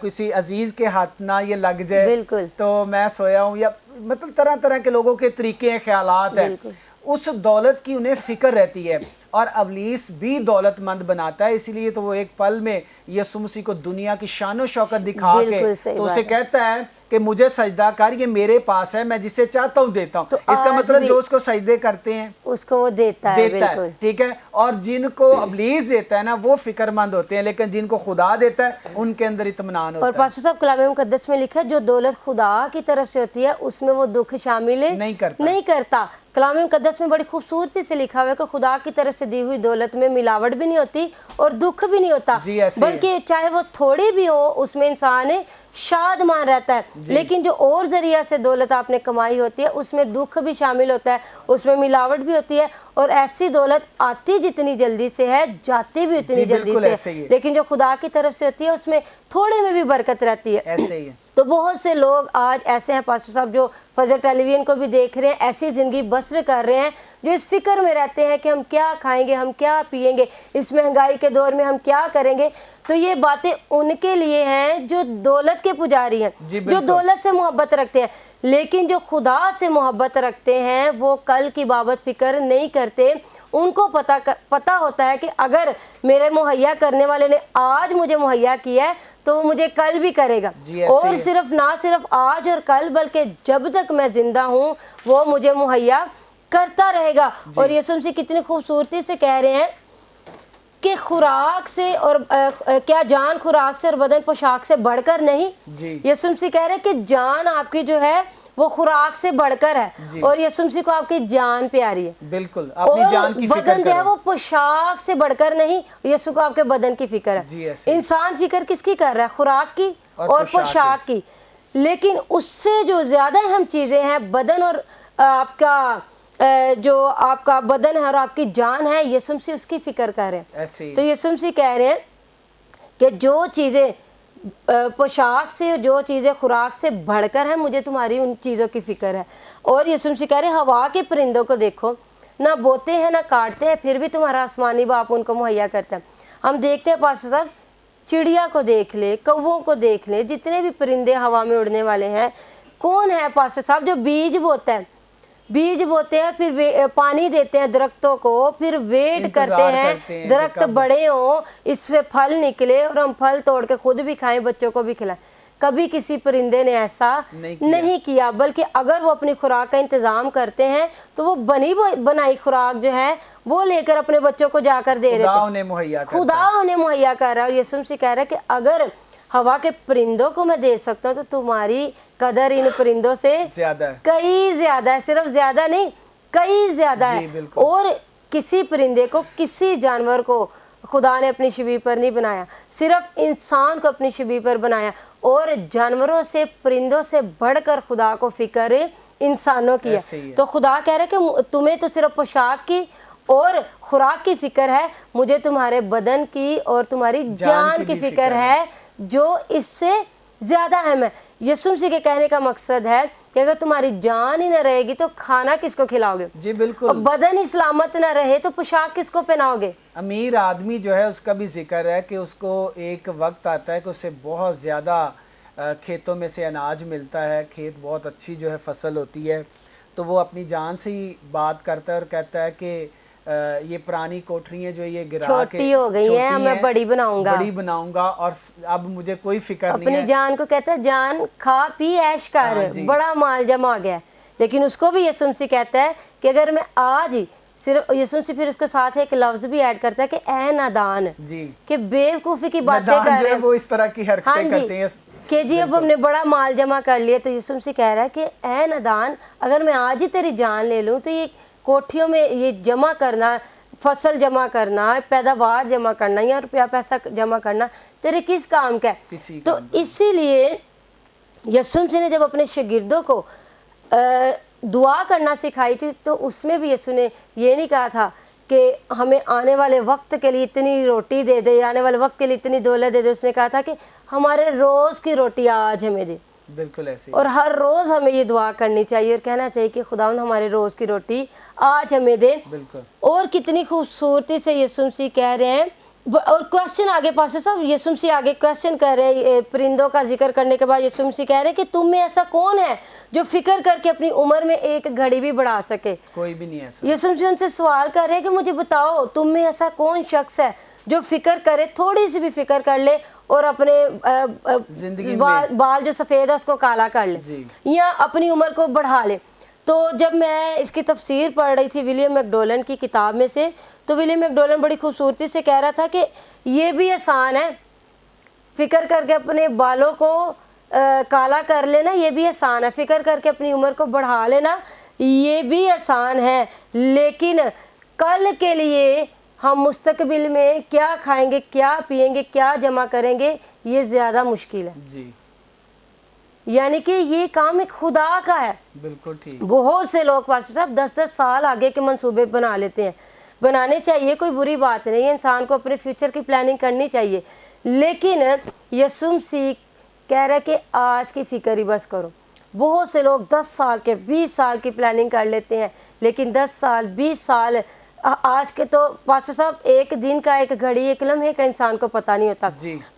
کسی عزیز کے ہاتھ نہ یہ لگ جائے بالکل تو میں سویا ہوں، یا مطلب طرح طرح کے لوگوں کے طریقے ہیں، خیالات ہیں، اس دولت کی انہیں فکر رہتی ہے، اور ابلیس بھی دولت مند بناتا ہے، اسی لیے تو وہ ایک پل میں یسوع مسیح کو دنیا کی شان و شوکت دکھا کے تو اسے کہتا ہے کہ مجھے سجدہ کر، یہ میرے پاس ہے، میں جسے چاہتا ہوں دیتا ہوں۔ اس کا مطلب جو اس کو سجدے کرتے ہیں اس کو وہ دیتا ہے، ٹھیک ہے، اور جن کو ابلیس دیتا ہے نا وہ فکر مند ہوتے ہیں، لیکن جن کو خدا دیتا ہے ان کے اندر اطمینان ہوتا ہے۔ اور پاسٹر صاحب کلام مقدس میں لکھا ہے جو دولت خدا کی طرف سے ہوتی ہے اس میں وہ دکھ شامل نہیں کرتا۔ کلام مقدس میں بڑی خوبصورتی سے لکھا ہوا ہے کہ خدا کی طرف سے دی ہوئی دولت میں ملاوٹ بھی نہیں ہوتی اور دکھ بھی نہیں ہوتا، بلکہ چاہے وہ تھوڑی بھی ہو اس میں انسان شادمان رہتا ہے، لیکن جو اور ذریعہ سے دولت آپ نے کمائی ہوتی ہے اس میں دکھ بھی شامل ہوتا ہے، اس میں ملاوٹ بھی ہوتی ہے، اور ایسی دولت آتی جتنی جلدی سے ہے جاتی بھی اتنی جلدی سے ہے، لیکن جو خدا کی طرف سے ہوتی ہے اس میں تھوڑے میں بھی برکت رہتی ہے۔ ایسے ہی ہے۔ تو بہت سے لوگ آج ایسے ہیں پاسٹر صاحب جو فجر ٹیلی ویژن کو بھی دیکھ رہے ہیں، ایسی زندگی بسر کر رہے ہیں جو اس فکر میں رہتے ہیں کہ ہم کیا کھائیں گے، ہم کیا پئیں گے، اس مہنگائی کے دور میں ہم کیا کریں گے۔ تو یہ باتیں ان کے لیے ہیں جو دولت کے پجاری ہیں، جو دولت سے محبت رکھتے ہیں، لیکن جو خدا سے محبت رکھتے ہیں وہ کل کی بابت فکر نہیں کرتے۔ ان کو پتا ہوتا ہے کہ اگر میرے مہیا کرنے والے نے آج مجھے مہیا کیا ہے تو وہ مجھے کل بھی کرے گا، اور نہ صرف آج اور کل بلکہ جب تک میں زندہ ہوں وہ مجھے مہیا کرتا رہے گا۔ اور یسوع مسیح کتنی خوبصورتی سے کہہ رہے ہیں کہ خوراک سے اور کیا جان خوراک سے اور بدن پوشاک سے بڑھ کر نہیں۔ یسوع مسیح کہہ رہے ہیں کہ جان آپ کی جو ہے وہ خوراک سے بڑھ کر ہے، اور یسوع مسیح کو آپ کی جان پیاری ہے، بالکل اپنی جان کی فکر بدن جو ہے وہ پوشاک سے بڑھ کر نہیں، یسوع کو آپ کے بدن کی فکر ہے۔ انسان فکر کس کی کر رہا ہے؟ خوراک کی اور پوشاک کی، لیکن اس سے جو زیادہ اہم چیزیں ہیں بدن اور آپ کا جو آپ کا بدن ہے اور آپ کی جان ہے، یسوع مسیح اس کی فکر کر رہے ہیں۔ تو یسوع مسیح کہہ رہے ہیں کہ جو چیزیں پوشاک سے، جو چیزیں خوراک سے بڑھ کر ہیں، مجھے تمہاری ان چیزوں کی فکر ہے۔ اور یسوع مسیح کہہ رہے ہیں ہوا کے پرندوں کو دیکھو، نہ بوتے ہیں نہ کاٹتے ہیں، پھر بھی تمہارا آسمانی باپ ان کو مہیا کرتا ہے۔ ہم دیکھتے ہیں پاسٹر صاحب چڑیا کو دیکھ لے، کووں کو دیکھ لے، جتنے بھی پرندے ہوا میں اڑنے والے ہیں، کون ہے پاسٹر صاحب جو بیج بوتا ہے؟ بیج بوتے ہیں، پھر پانی دیتے ہیں درختوں کو، پھر ویٹ کرتے ہیں درخت بڑے ہوں، اس پہ پھل نکلے اور ہم پھل توڑ کے خود بھی کھائیں، بچوں کو بھی کھلائیں۔ کبھی کسی پرندے نے ایسا نہیں کیا، بلکہ اگر وہ اپنی خوراک کا انتظام کرتے ہیں تو وہ بنی بنائی خوراک جو ہے وہ لے کر اپنے بچوں کو جا کر دے رہے تھے، خدا انہیں مہیا کر رہا ہے۔ اور یسوع مسیح کہہ رہا ہے کہ اگر ہوا کے پرندوں کو میں دے سکتا ہوں تو تمہاری قدر ان پرندوں سے کئی زیادہ ہے، صرف زیادہ نہیں کئی زیادہ ہے۔ اور کسی پرندے کو، کسی جانور کو خدا نے اپنی شبیہ پر نہیں بنایا، صرف انسان کو اپنی شبیہ پر بنایا، اور جانوروں سے پرندوں سے بڑھ کر خدا کو فکر انسانوں کی ہے۔ تو خدا کہہ رہا ہے کہ تمہیں تو صرف پوشاک کی اور خوراک کی فکر ہے، مجھے تمہارے بدن کی اور تمہاری جان کی فکر ہے جو اس سے زیادہ اہم ہے۔ یسوع مسیح کے کہنے کا مقصد ہے کہ اگر تمہاری جان ہی نہ رہے گی تو کھانا کس کو کھلاؤ گے؟ جی بالکل۔ اور بدن ہی سلامت نہ رہے تو پوشاک کس کو پہناؤ گے؟ امیر آدمی جو ہے اس کا بھی ذکر ہے کہ اس کو ایک وقت آتا ہے کہ اسے بہت زیادہ کھیتوں میں سے اناج ملتا ہے، کھیت بہت اچھی جو ہے فصل ہوتی ہے، تو وہ اپنی جان سے ہی بات کرتا ہے اور کہتا ہے کہ یہ پرانی کوٹریاں جو یہ گرا کے چھوٹی ہو گئی ہیں، میں بڑی بناؤں گا اور اب مجھے کوئی فکر نہیں ہے۔ اپنی جان کو کہتا ہے جان کھا پی عیش کر، بڑا مال جمع ہو گیا ہے، لیکن اس کو بھی یسوع مسیح کہتا ہے کہ اگر میں آج ہی صرف، یسوع مسیح پھر اس کے ساتھ ایک لفظ بھی ایڈ کرتا ہے کہ اے نادان، کہ بیوقوفی کی باتیں کر رہے ہیں، وہ اس طرح کی حرکتیں کرتے ہیں کہ جی اب ہم نے بڑا مال جمع کر لیا۔ تو یسوع مسیح کہہ رہا ہے کہ اے نادان، اگر میں آج ہی تیری جان لے لوں تو یہ کوٹھیوں میں یہ جمع کرنا، فصل جمع کرنا، پیداوار جمع کرنا یا روپیہ پیسہ جمع کرنا تیرے کس کام کا ہے؟ تو اسی لیے یسوع مسیح نے جب اپنے شاگردوں کو دعا کرنا سکھائی تھی تو اس میں بھی یسوع نے یہ نہیں کہا تھا کہ ہمیں آنے والے وقت کے لیے اتنی روٹی دے دے، آنے والے وقت کے لیے اتنی دولت دے دے، اس نے کہا تھا کہ ہمارے روز کی روٹی آج ہمیں دے۔ بالکل ایسے اور ہر روز ہمیں یہ دعا کرنی چاہیے اور کہنا چاہیے کہ خداوند ہمارے روز کی روٹی آج ہمیں دے۔ اور کتنی خوبصورتی سے یسوع مسیح کہہ رہے ہیں اور کوشچن آگے پاسے صاحب یسوع مسیح آگے کوشچن کر رہے ہیں، پرندوں کا ذکر کرنے کے بعد یسوع مسیح کہہ رہے ہیں کہ تم میں ایسا کون ہے جو فکر کر کے اپنی عمر میں ایک گھڑی بھی بڑھا سکے؟ کوئی بھی نہیں ایسا۔ یسوع مسیح ان سے سوال کر رہے ہیں کہ مجھے بتاؤ تم میں ایسا کون شخص ہے جو فکر کرے، تھوڑی سی بھی فکر کر لے اور اپنے زندگی میں بال جو سفید ہے اس کو کالا کر لے یا اپنی عمر کو بڑھا لے۔ تو جب میں اس کی تفسیر پڑھ رہی تھی ولیم میکڈولن کی کتاب میں سے، تو ولیم میکڈولن بڑی خوبصورتی سے کہہ رہا تھا کہ یہ بھی آسان ہے، فکر کر کے اپنے بالوں کو کالا کر لینا یہ بھی آسان ہے، فکر کر کے اپنی عمر کو بڑھا لینا یہ بھی آسان ہے، لیکن کل کے لیے ہم مستقبل میں کیا کھائیں گے، کیا پئیں گے، کیا جمع کریں گے، یہ زیادہ مشکل ہے۔ جی، یعنی کہ یہ کام ایک خدا کا ہے۔ بالکل ٹھیک۔ بہت سے لوگ پاس صاحب 10-10 سال آگے کے منصوبے بنا لیتے ہیں، بنانے چاہیے، کوئی بری بات نہیں ہے، انسان کو اپنے فیوچر کی پلاننگ کرنی چاہیے، لیکن یسوع مسیح کہہ رہا ہے کہ آج کی فکر ہی بس کرو۔ بہت سے لوگ 10 سال کے 20 سال کی پلاننگ کر لیتے ہیں، لیکن 10 سال 20 سال آج کے تو پاسٹر صاحب ایک دن کا، ایک گھڑی، ایک لمحے کا انسان کو پتہ نہیں ہوتا۔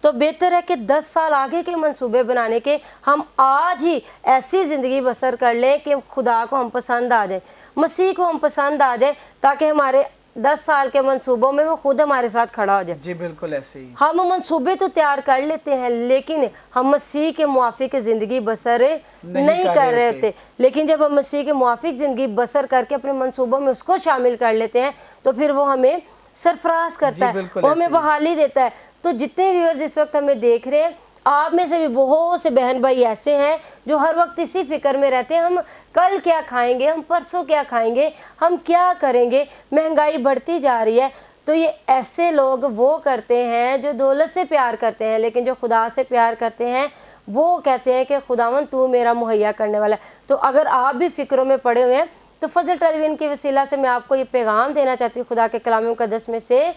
تو بہتر ہے کہ 10 سال آگے کے منصوبے بنانے کے ہم آج ہی ایسی زندگی بسر کر لیں کہ خدا کو ہم پسند آ جائیں، مسیح کو ہم پسند آ جائیں، تاکہ ہمارے 10 سال کے منصوبوں میں وہ خود ہمارے ساتھ کھڑا ہو جائے۔ جی بالکل ایسے ہی۔ ہم منصوبے تو تیار کر لیتے ہیں لیکن ہم مسیح کے موافق زندگی بسر نہیں کر رہے ہوتے، لیکن جب ہم مسیح کے موافق زندگی بسر کر کے اپنے منصوبوں میں اس کو شامل کر لیتے ہیں تو پھر وہ ہمیں سرفراز کرتا ہے، وہ ہمیں بحالی دیتا ہے۔ تو جتنے ویورز اس وقت ہمیں دیکھ رہے ہیں، آپ میں سے بھی بہت سے بہن بھائی ایسے ہیں جو ہر وقت اسی فکر میں رہتے ہیں، ہم کل کیا کھائیں گے، ہم پرسوں کیا کھائیں گے، ہم کیا کریں گے، مہنگائی بڑھتی جا رہی ہے۔ تو یہ ایسے لوگ وہ کرتے ہیں جو دولت سے پیار کرتے ہیں، لیکن جو خدا سے پیار کرتے ہیں وہ کہتے ہیں کہ خداوند تو میرا مہیا کرنے والا ہے۔ تو اگر آپ بھی فکروں میں پڑے ہوئے ہیں تو فضل ٹیلی ویژن کی وسیلہ سے میں آپ کو یہ پیغام دینا چاہتی ہوں خدا کے کلام مقدس میں سے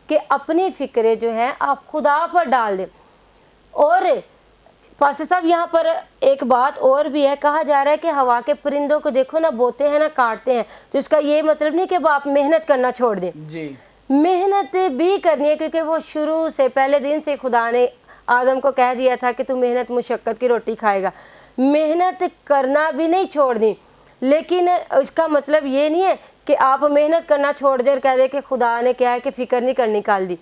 کہ اپنی فکریں جو ہیں آپ خدا پر ڈال دیں۔ اور پاسٹر صاحب یہاں پر ایک بات اور بھی ہے، کہا جا رہا ہے کہ ہوا کے پرندوں کو دیکھو نہ بوتے ہیں نہ کاٹتے ہیں، تو اس کا یہ مطلب نہیں کہ آپ محنت کرنا چھوڑ دیں، محنت بھی کرنی ہے، کیونکہ وہ شروع سے پہلے دن سے خدا نے آدم کو کہہ دیا تھا کہ تو محنت مشقت کی روٹی کھائے گا، محنت کرنا بھی نہیں چھوڑنی، لیکن اس کا مطلب یہ نہیں ہے کہ آپ محنت کرنا چھوڑ دیں اور کہہ دیں کہ خدا نے کیا ہے کہ فکر نہیں کرنی کال دی۔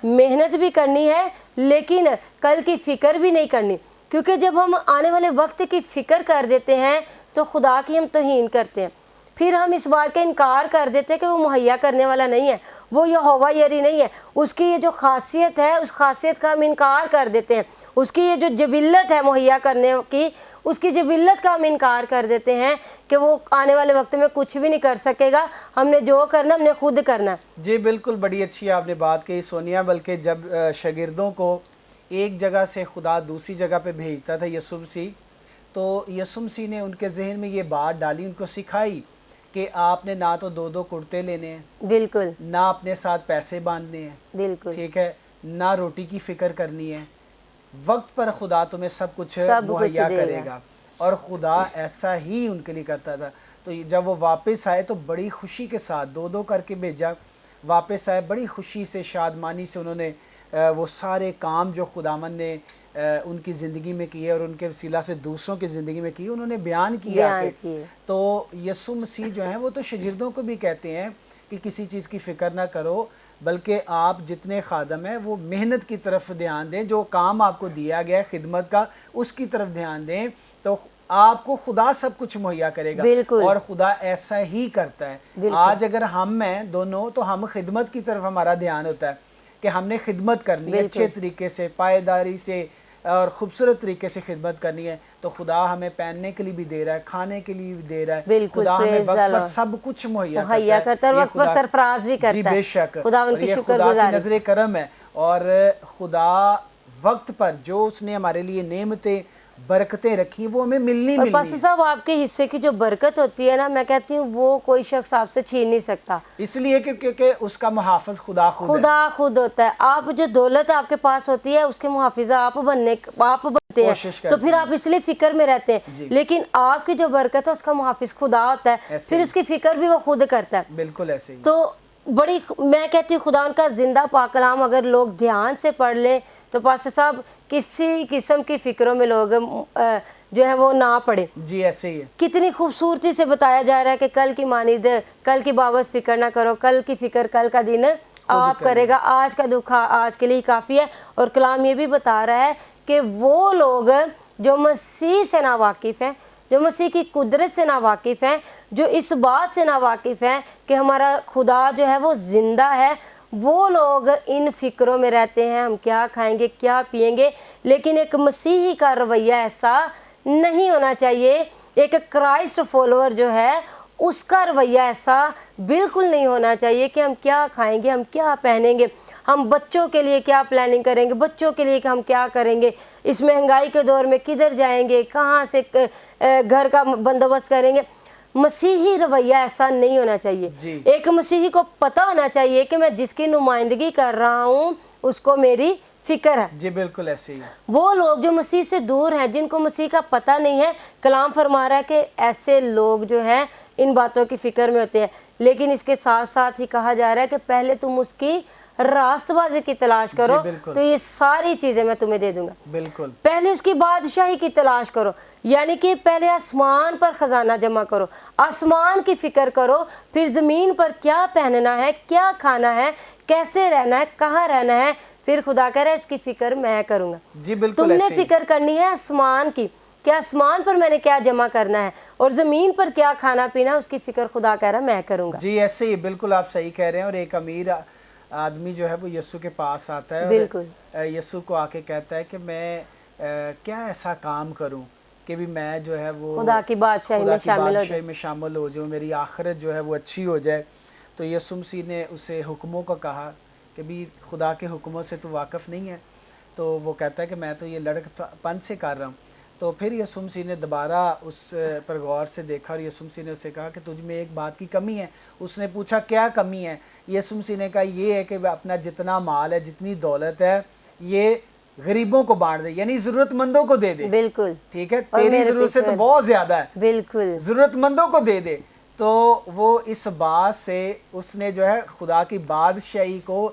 محنت بھی کرنی ہے لیکن کل کی فکر بھی نہیں کرنی، کیونکہ جب ہم آنے والے وقت کی فکر کر دیتے ہیں تو خدا کی ہم توہین کرتے ہیں، پھر ہم اس بات کا انکار کر دیتے ہیں کہ وہ مہیا کرنے والا نہیں ہے، وہ یہوہ یری نہیں ہے، اس کی یہ جو خاصیت ہے اس خاصیت کا ہم انکار کر دیتے ہیں، اس کی یہ جو جبلت ہے مہیا کرنے کی اس کی جبلت کا ہم انکار کر دیتے ہیں کہ وہ آنے والے وقت میں کچھ بھی نہیں کر سکے گا، ہم نے جو کرنا ہم نے خود کرنا۔ جی بالکل، بڑی اچھی آپ نے بات کہی سونیا، بلکہ جب شاگردوں کو ایک جگہ سے خدا دوسری جگہ پہ بھیجتا تھا یسوع مسیح، تو یسوع مسیح نے ان کے ذہن میں یہ بات ڈالی، ان کو سکھائی کہ آپ نے نہ تو 2 کرتے لینے ہیں، بالکل، نہ اپنے ساتھ پیسے باندھنے ہیں، بالکل ٹھیک ہے، نہ روٹی کی فکر کرنی ہے، وقت پر خدا تمہیں سب کچھ مہیا کرے گا، اور خدا ایسا ہی ان کے لیے کرتا تھا۔ تو جب وہ واپس آئے تو بڑی خوشی کے ساتھ 2 کر کے بھیجا، واپس آئے بڑی خوشی سے شادمانی سے انہوں نے وہ سارے کام جو خداوند نے ان کی زندگی میں کیے اور ان کے وسیلہ سے دوسروں کی زندگی میں کیے انہوں نے بیان کیا۔ تو یسوع مسیح جو ہیں وہ تو شاگردوں کو بھی کہتے ہیں کہ کسی چیز کی فکر نہ کرو، بلکہ آپ جتنے خادم ہیں وہ محنت کی طرف دھیان دیں، جو کام آپ کو دیا گیا ہے خدمت کا اس کی طرف دھیان دیں، تو آپ کو خدا سب کچھ مہیا کرے گا، اور خدا ایسا ہی کرتا ہے۔ آج اگر ہم ہیں دونوں تو ہم خدمت کی طرف ہمارا دھیان ہوتا ہے کہ ہم نے خدمت کرنی ہے، اچھے طریقے سے، پائیداری سے اور خوبصورت طریقے سے خدمت کرنی ہے، تو خدا ہمیں پہننے کے لیے بھی دے رہا ہے، کھانے کے لیے بھی دے رہا ہے، خدا ہمیں وقت پر سب کچھ مہیا کرتا ہے، وقت پر سرفراز بھی کرتا ہے۔ جی بے شک، یہ خدا کی نظر کرم ہے، اور خدا وقت پر جو اس نے ہمارے لیے نعمتیں برکتیں رکھی وہ ہمیں ملنی اور پاسٹر صاحب آپ کے حصے کی جو برکت ہوتی ہے نا، میں کہتی ہوں وہ کوئی شخص آپ سے چھین نہیں سکتا، اس لیے کیونکہ اس کا محافظ خدا خود ہوتا ہے۔ آپ جو دولت آپ کے پاس ہوتی ہے اس کے محافظہ آپ بنتے ہیں، تو پھر آپ اس لیے فکر میں رہتے ہیں، لیکن آپ کی جو برکت ہے اس کا محافظ خدا ہوتا ہے، پھر اس کی فکر بھی وہ خود کرتا ہے۔ بالکل ایسے ہی۔ تو بڑی میں کہتی ہوں خدا ان کا زندہ پاک کلام اگر لوگ دھیان سے پڑھ لیں تو پاسٹر صاحب کسی قسم کی فکروں میں لوگ جو ہے وہ نہ پڑے. جی ایسے ہی ہے. کتنی خوبصورتی سے بتایا جا رہا ہے کہ کل کی مانند کل کی بابت فکر نہ کرو, کل کی فکر کل کا دن آپ کرے گا, آج کا دکھ آج کے لیے کافی ہے. اور کلام یہ بھی بتا رہا ہے کہ وہ لوگ جو مسیح سے ناواقف ہیں, جو مسیح کی قدرت سے ناواقف ہیں, جو اس بات سے ناواقف ہیں کہ ہمارا خدا جو ہے وہ زندہ ہے, وہ لوگ ان فکروں میں رہتے ہیں ہم کیا کھائیں گے کیا پئیں گے. لیکن ایک مسیحی کا رویہ ایسا نہیں ہونا چاہیے. ایک کرائسٹ فالوور جو ہے اس کا رویہ ایسا بالکل نہیں ہونا چاہیے کہ ہم کیا کھائیں گے, ہم کیا پہنیں گے, ہم بچوں کے لیے کیا پلاننگ کریں گے, بچوں کے لیے کہ ہم کیا کریں گے, اس مہنگائی کے دور میں کدھر جائیں گے, کہاں سے گھر کا بندوبست کریں گے. مسیحی رویہ ایسا نہیں ہونا چاہیے. ایک مسیحی کو پتہ ہونا چاہیے کہ میں جس کی نمائندگی کر رہا ہوں اس کو میری فکر ہے. جی بالکل ایسے ہی. وہ لوگ جو مسیح سے دور ہیں, جن کو مسیح کا پتہ نہیں ہے, کلام فرما رہا ہے کہ ایسے لوگ جو ہیں ان باتوں کی فکر میں ہوتے ہیں. لیکن اس کے ساتھ ساتھ ہی کہا جا رہا ہے کہ پہلے تم اس کی راست بازی کی تلاش کرو تو یہ ساری چیزیں میں تمہیں دے دوں گا. بالکل. پہلے اس کی بادشاہی کی تلاش کرو, یعنی کہ پہلے آسمان پر خزانہ جمع کرو, آسمان کی فکر کرو, پھر زمین پر کیا پہننا ہے, کیا کھانا ہے, کیسے رہنا ہے, کہاں رہنا ہے, پھر خدا کہہ رہا ہے اس کی فکر میں کروں گا. جی بالکل. تم نے فکر کرنی ہے آسمان کی کہ آسمان پر میں نے کیا جمع کرنا ہے, اور زمین پر کیا کھانا پینا, اس کی فکر خدا کہہ رہا ہے میں کروں گا. جی ایسے ہی بالکل آپ صحیح کہہ رہے ہیں. اور ایک امیر آدمی جو ہے وہ یسوع کے پاس آتا ہے اور یسوع کو آ کے کہتا ہے کہ میں کیا ایسا کام کروں کہ بھی میں جو ہے وہ خدا کی بادشاہی میں شامل ہو جاؤں, میری آخرت جو ہے وہ اچھی ہو جائے. تو یسوع مسیح نے اسے حکموں کو کہا کہ بھی خدا کے حکموں سے تو واقف نہیں ہے. تو وہ کہتا ہے کہ میں تو یہ لڑک پن سے کر رہا ہوں. تو پھر یسوع مسیح نے دوبارہ اس پر غور سے دیکھا اور یسوع مسیح نے اسے کہا کہ تجھ میں ایک بات کی کمی ہے. اس نے پوچھا کیا کمی ہے؟ یسوع مسیح نے کہا یہ ہے کہ اپنا جتنا مال ہے, جتنی دولت ہے, یہ غریبوں کو بانٹ دے, یعنی ضرورت مندوں کو دے دے. بالکل ٹھیک ہے, تیری ضرورت سے تو بہت زیادہ ہے, بالکل ضرورت مندوں کو دے دے. تو وہ اس بات سے اس نے جو ہے خدا کی بادشاہی کو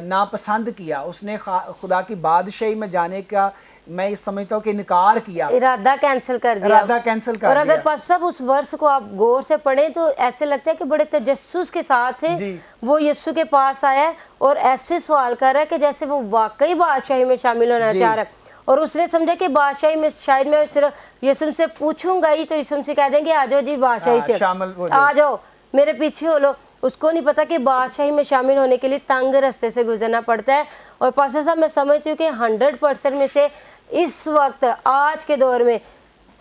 ناپسند کیا. اس نے خدا کی بادشاہی میں جانے کا میں یہ سمجھتا ہوں کہ انکار کیا, ارادہ کینسل کر دیا. اور اگر پاس صاحب اس ورس کو آپ غور سے پڑھیں تو ایسے لگتا ہے کہ بڑے تجسس کے ساتھ وہ یسوع کے پاس آیا ہے اور ایسے سوال کر رہا ہے کہ جیسے وہ واقعی بادشاہی میں شامل ہونا چاہ رہا ہے. اور اس نے سمجھا کہ بادشاہی میں شاید میں صرف یسوع سے پوچھوں گا ہی تو یسوع سے کہہ دیں گے آ جاؤ جی بادشاہی آ جاؤ میرے پیچھے ہو لو. اس کو نہیں پتا کہ بادشاہی میں شامل ہونے کے لیے تنگ رستے سے گزرنا پڑتا ہے. اور پاسٹر صاحب میں سمجھتی ہوں کہ 100% میں سے اس وقت آج کے دور میں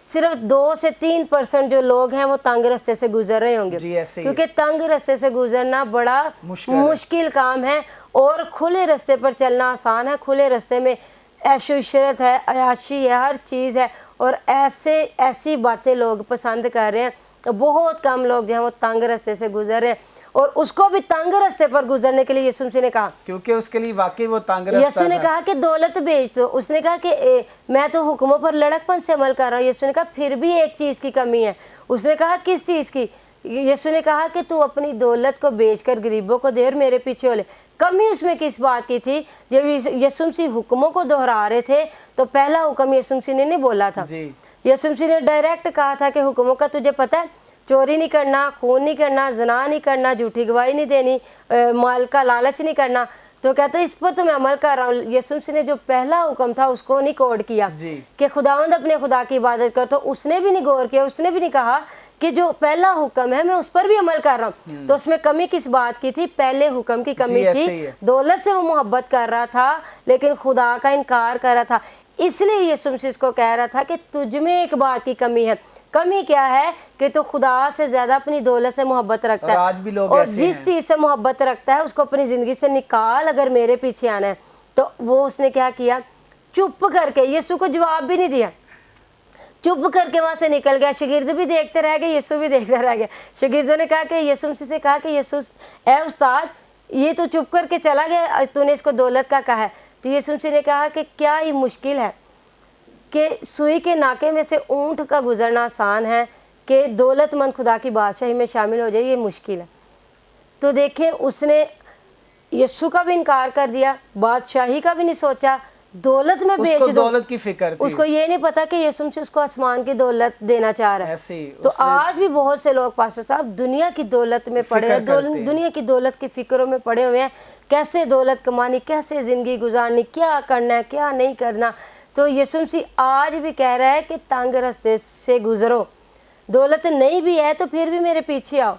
صرف 2 سے 3% جو لوگ ہیں وہ تنگ رستے سے گزر رہے ہوں گے. کیونکہ تنگ رستے سے گزرنا بڑا مشکل کام ہے اور کھلے رستے پر چلنا آسان ہے. کھلے رستے میں عیش و عشرت ہے, عیاشی ہے, ہر چیز ہے, اور ایسی باتیں لوگ پسند کر رہے ہیں. بہت کم لوگ جو ہیں وہ تنگ رستے سے گزر رہے ہیں, اور اس کو بھی تنگ رستے پر گزرنے کے لیے یسوع مسیح نے کہا, کیونکہ اس کے لیے واقعی وہ تنگ رستہ یسوع نے کہا کہ دولت بیچ دو. اس نے کہا کہ میں تو حکموں پر لڑک پن سے عمل کر رہا ہوں. یسوع نے کہا پھر بھی ایک چیز کی کمی ہے. اس نے کہا کس چیز کی؟ یسوع نے کہا کہ تو اپنی دولت کو بیچ کر غریبوں کو دے اور میرے پیچھے ہو لے. کمی اس میں کس بات کی تھی؟ جب یسوع مسیح حکموں کو دہرا رہے تھے تو پہلا حکم یسوع مسیح نے نہیں بولا تھا. یسوع مسیح نے ڈائریکٹ کہا تھا کہ حکموں کا تجھے پتہ ہے, چوری نہیں کرنا, خون نہیں کرنا, زنا نہیں کرنا, جھوٹی گواہی نہیں دینی, مال کا لالچ نہیں کرنا. تو کہتا ہے اس پر تو میں عمل کر رہا ہوں. یسوع مسیح نے جو پہلا حکم تھا اس کو نہیں کوڈ کیا کہ خداوند اپنے خدا کی عبادت کر, تو اس نے بھی نہیں غور کیا. اس نے بھی نہیں کہا کہ جو پہلا حکم ہے میں اس پر بھی عمل کر رہا ہوں. تو اس میں کمی کس بات کی تھی؟ پہلے حکم کی کمی تھی. دولت سے وہ محبت کر رہا تھا لیکن خدا کا انکار کر رہا تھا. اس لیے یسوع مسیح اس کو کہہ رہا تھا کہ تجھ میں ایک بات کی کمی ہے. کمی کیا ہے؟ کہ تو خدا سے زیادہ اپنی دولت سے محبت رکھتا ہے, آج بھی لوگ اور جس چیز سے محبت رکھتا ہے اس کو اپنی زندگی سے نکال اگر میرے پیچھے آنا ہے. تو وہ اس نے کیا کیا؟ چپ کر کے, یسوع کو جواب بھی نہیں دیا, چپ کر کے وہاں سے نکل گیا. شاگرد بھی دیکھتے رہ گئے, یسوع بھی دیکھتا رہ گیا. شاگردوں نے کہا کہ یسوع سے کہا کہ یسوع اے استاد یہ تو چپ کر کے چلا گیا, تو نے اس کو دولت کا کہا ہے. تو یسوع نے کہا کہ کیا یہ مشکل ہے کہ سوئی کے ناکے میں سے اونٹ کا گزرنا آسان ہے, کہ دولت مند خدا کی بادشاہی میں شامل ہو جائے یہ مشکل ہے. تو دیکھیں اس نے یسوع کا بھی انکار کر دیا, بادشاہی کا بھی نہیں سوچا, دولت میں بیچ دو, دولت کی فکر تھی, اس کو یہ نہیں پتا کہ یسوع مسیح اس کو آسمان کی دولت دینا چاہ رہا ہے. تو آج بھی بہت سے لوگ پاسٹر صاحب دنیا کی دولت میں پڑے ہیں, دنیا کی دولت کی فکروں میں پڑے ہوئے ہیں, کیسے دولت کمانی, کیسے زندگی گزارنی, کیا کرنا ہے کیا نہیں کرنا. تو یسوع مسیح آج بھی کہہ رہا ہے کہ تنگ راستے سے گزرو, دولت نہیں بھی ہے تو پھر بھی میرے پیچھے آؤ,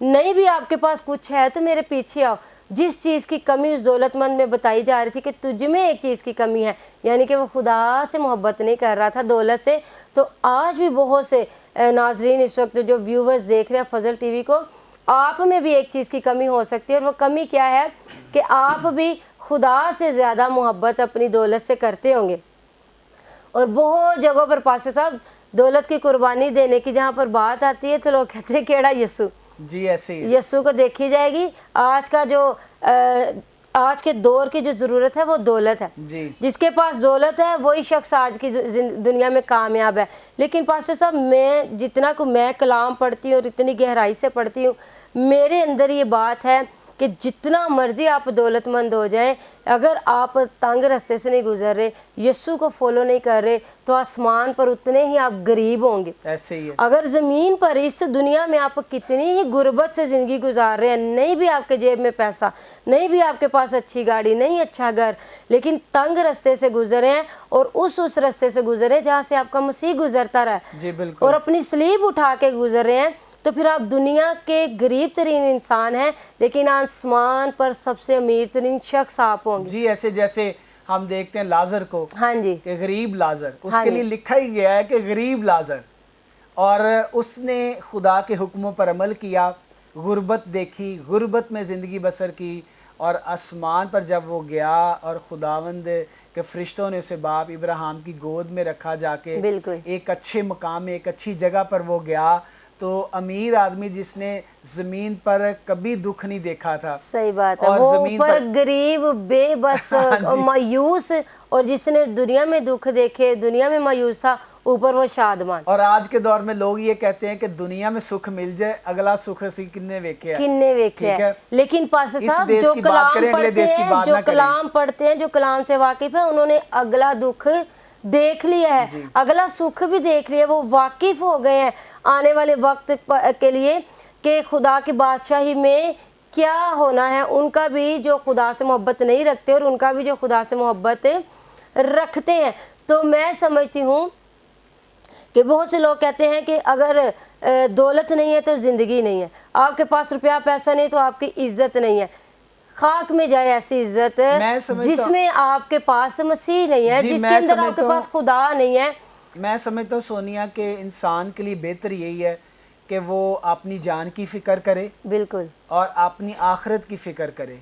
نہیں بھی آپ کے پاس کچھ ہے تو میرے پیچھے آؤ. جس چیز کی کمی اس دولت مند میں بتائی جا رہی تھی کہ تجھ میں ایک چیز کی کمی ہے, یعنی کہ وہ خدا سے محبت نہیں کر رہا تھا دولت سے. تو آج بھی بہت سے ناظرین اس وقت جو ویورز دیکھ رہے ہیں فضل ٹی وی کو, آپ میں بھی ایک چیز کی کمی ہو سکتی ہے, اور وہ کمی کیا ہے کہ آپ بھی خدا سے زیادہ محبت اپنی دولت سے کرتے ہوں گے. اور بہت جگہوں پر پاسٹر صاحب دولت کی قربانی دینے کی جہاں پر بات آتی ہے تو لوگ کہتے ہیں کیڑا یسوع, جی ایسے ہی یسوع کو دیکھی جائے گی. آج کا جو آج کے دور کی جو ضرورت ہے وہ دولت ہے, جس کے پاس دولت ہے وہی شخص آج کی دنیا میں کامیاب ہے. لیکن پاسٹر صاحب میں جتنا کو میں کلام پڑھتی ہوں اور اتنی گہرائی سے پڑھتی ہوں, میرے اندر یہ بات ہے کہ جتنا مرضی آپ دولت مند ہو جائیں, اگر آپ تنگ راستے سے نہیں گزر رہے, یسوع کو فالو نہیں کر رہے, تو آسمان پر اتنے ہی آپ غریب ہوں گے. ایسے ہی ہے. اگر زمین پر اس دنیا میں آپ کتنی ہی غربت سے زندگی گزار رہے ہیں, نہیں بھی آپ کے جیب میں پیسہ, نہیں بھی آپ کے پاس اچھی گاڑی, نہیں اچھا گھر, لیکن تنگ راستے سے گزرے ہیں اور اس راستے سے گزرے جہاں سے آپ کا مسیح گزرتا رہا ہے, جی بالکل, اور اپنی سلیب اٹھا کے گزر رہے ہیں, تو پھر آپ دنیا کے غریب ترین انسان ہیں, لیکن آسمان پر سب سے امیر ترین شخص آپ ہوں گے. جی ایسے جیسے ہم دیکھتے ہیں لازر کو, ہاں جی, کہ غریب لازر, اس کے لیے لکھا ہی گیا ہے کہ غریب لازر, اور اس نے خدا کے حکموں پر عمل کیا, غربت دیکھی, غربت میں زندگی بسر کی, اور آسمان پر جب وہ گیا اور خداوند کے فرشتوں نے اسے باپ ابراہیم کی گود میں رکھا جا کے, ایک اچھے مقام میں ایک اچھی جگہ پر وہ گیا, تو امیر آدمی جس نے زمین پر کبھی دکھ نہیں دیکھا تھا, صحیح بات ہے, وہ اوپر غریب بے بس مایوس, اور جس نے دنیا میں دکھ دیکھے, دنیا میں مایوس تھا, اوپر وہ شادمان. اور آج کے دور میں لوگ یہ کہتے ہیں کہ دنیا میں سکھ مل جائے, اگلا سکھ اسی کنے ویکھے ہے. لیکن پاسٹر صاحب جو کلام پڑھتے ہیں, جو کلام سے واقف ہے, انہوں نے اگلا دکھ دیکھ لیا ہے, اگلا سکھ بھی دیکھ لیا, وہ واقف ہو گئے ہیں آنے والے وقت کے لیے کہ خدا کی بادشاہی میں کیا ہونا ہے. ان کا بھی جو خدا سے محبت نہیں رکھتے اور ان کا بھی جو خدا سے محبت رکھتے ہیں. تو میں سمجھتی ہوں کہ بہت سے لوگ کہتے ہیں کہ اگر دولت نہیں ہے تو زندگی نہیں ہے, آپ کے پاس روپیہ پیسہ نہیں تو آپ کی عزت نہیں ہے. خاک میں جائے ایسی عزت جس میں آپ کے پاس مسیح نہیں ہے, جس کے اندر آپ کے پاس خدا نہیں ہے. میں سمجھتا ہوں سونیا کہ انسان کے لیے بہتر یہی ہے کہ وہ اپنی جان کی فکر کرے, بالکل, اور اپنی آخرت کی فکر کرے.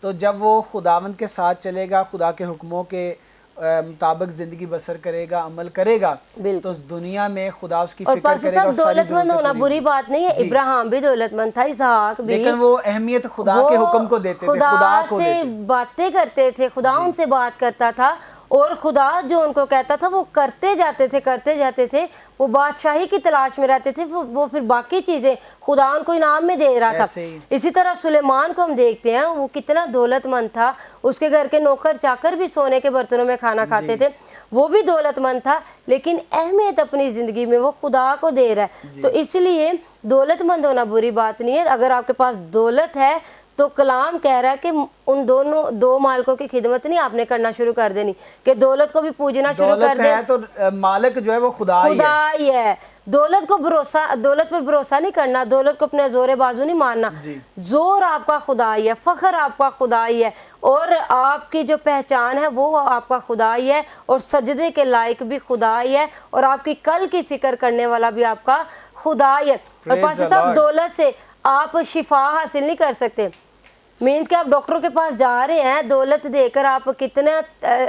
تو جب وہ خداوند کے ساتھ چلے گا, خدا کے حکموں کے مطابق زندگی بسر کرے گا, عمل کرے گا, تو دنیا میں خدا اس کی فکر کرے گا. اور دولت مند ہونا بری بات نہیں ہے, ابراہیم بھی دولت مند تھا, اسحاق بھی, لیکن وہ اہمیت خدا کے حکم کو دیتے تھے, خدا سے باتیں کرتے تھے, خدا ان سے بات کرتا تھا, اور خدا جو ان کو کہتا تھا وہ کرتے جاتے تھے. وہ بادشاہی کی تلاش میں رہتے تھے, وہ پھر باقی چیزیں خدا ان کو انعام میں دے رہا تھا. اسی طرح سلیمان کو ہم دیکھتے ہیں, وہ کتنا دولت مند تھا, اس کے گھر کے نوکر چاکر بھی سونے کے برتنوں میں کھانا کھاتے تھے, وہ بھی دولت مند تھا, لیکن اہمیت اپنی زندگی میں وہ خدا کو دے رہا ہے. تو اس لیے دولت مند ہونا بری بات نہیں ہے. اگر آپ کے پاس دولت ہے تو کلام کہہ رہا ہے کہ ان دو مالکوں کی خدمت نہیں آپ نے کرنا شروع کر دینی, کہ دولت کو بھی پوجنا شروع کر دیں. تو مالک جو ہے وہ خدا ہی ہے. دولت پہ بھروسہ نہیں کرنا, دولت کو اپنے زور بازو نہیں ماننا. زور آپ کا خدا ہی ہے, فخر آپ کا خدا ہی ہے, اور آپ کی جو پہچان ہے وہ آپ کا خدا ہی ہے, اور سجدے کے لائق بھی خدا ہی ہے, اور آپ کی کل کی فکر کرنے والا بھی آپ کا خدا ہی ہے. اور پاسٹر صاحب دولت سے آپ شفا حاصل نہیں کر سکتے. مینس کہ آپ ڈاکٹر کے پاس جا رہے ہیں, دولت دے کر آپ کتنا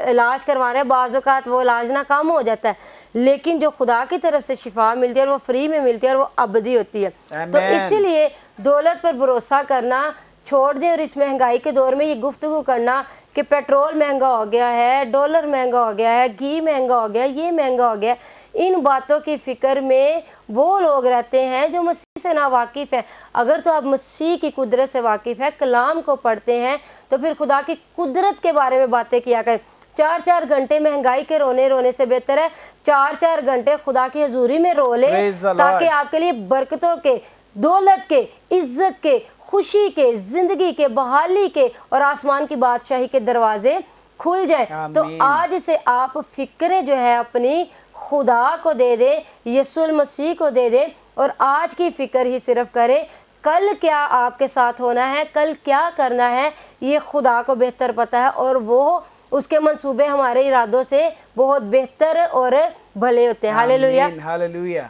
علاج کروا رہے ہیں, بعض اوقات وہ علاج ناکام ہو جاتا ہے, لیکن جو خدا کی طرف سے شفا ملتی ہے اور وہ فری میں ملتی ہے اور وہ ابدی ہوتی ہے. تو اسی لیے دولت پر بھروسہ کرنا چھوڑ دیں, اور اس مہنگائی کے دور میں یہ گفتگو کرنا کہ پیٹرول مہنگا ہو گیا ہے, ڈالر مہنگا ہو گیا ہے, گھی مہنگا ہو گیا, یہ مہنگا ہو گیا, ان باتوں کی فکر میں وہ لوگ رہتے ہیں جو مسیح سے ناواقف ہیں۔ اگر تو آپ مسیح کی قدرت سے واقف ہیں، کلام کو پڑھتے ہیں، تو پھر خدا کی قدرت کے بارے میں باتیں کیا کریں۔ 4 گھنٹے مہنگائی کے رونے سے بہتر ہے 4 گھنٹے خدا کی حضوری میں رو لیں، تاکہ آپ کے لیے برکتوں کے، دولت کے، عزت کے، خوشی کے، زندگی کے، بحالی کے اور آسمان کی بادشاہی کے دروازے کھل جائیں۔ تو آج سے آپ فکریں جو ہے اپنی خدا کو دے دیں، یسوع المسیح کو دے دیں، اور آج کی فکر ہی صرف کریں۔ کل کیا آپ کے ساتھ ہونا ہے، کل کیا کرنا ہے، یہ خدا کو بہتر پتہ ہے، اور وہ اس کے منصوبے ہمارے ارادوں سے بہت بہتر اور بھلے ہوتے ہیں۔ ہاللیلویہ، ہاللیلویہ۔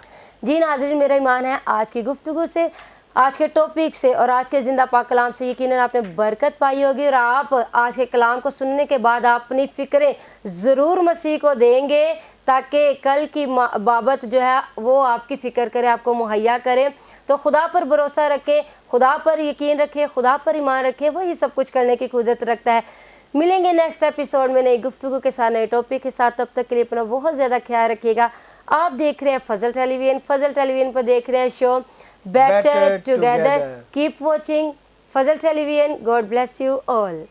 جی ناظرین، میرا ایمان ہے آج کی گفتگو سے، آج کے ٹاپک سے اور آج کے زندہ پاک کلام سے یقیناً آپ نے برکت پائی ہوگی، اور آپ آج کے کلام کو سننے کے بعد آپ اپنی فکریں ضرور مسیح کو دیں گے، تاکہ کل کی بابت جو ہے وہ آپ کی فکر کرے، آپ کو مہیا کرے۔ تو خدا پر بھروسہ رکھے، خدا پر یقین رکھے، خدا پر ایمان رکھے، وہی سب کچھ کرنے کی قدرت رکھتا ہے۔ ملیں گے نیکسٹ ایپیسوڈ میں نئی گفتگو کے ساتھ، نئے ٹاپک کے ساتھ۔ تب تک کے لیے اپنا بہت زیادہ خیال رکھیے گا۔ آپ دیکھ رہے ہیں فضل ٹیلی ویژن، فضل ٹیلی ویژن پر دیکھ رہے ہیں show better together. Keep watching Fazal television. God bless you all.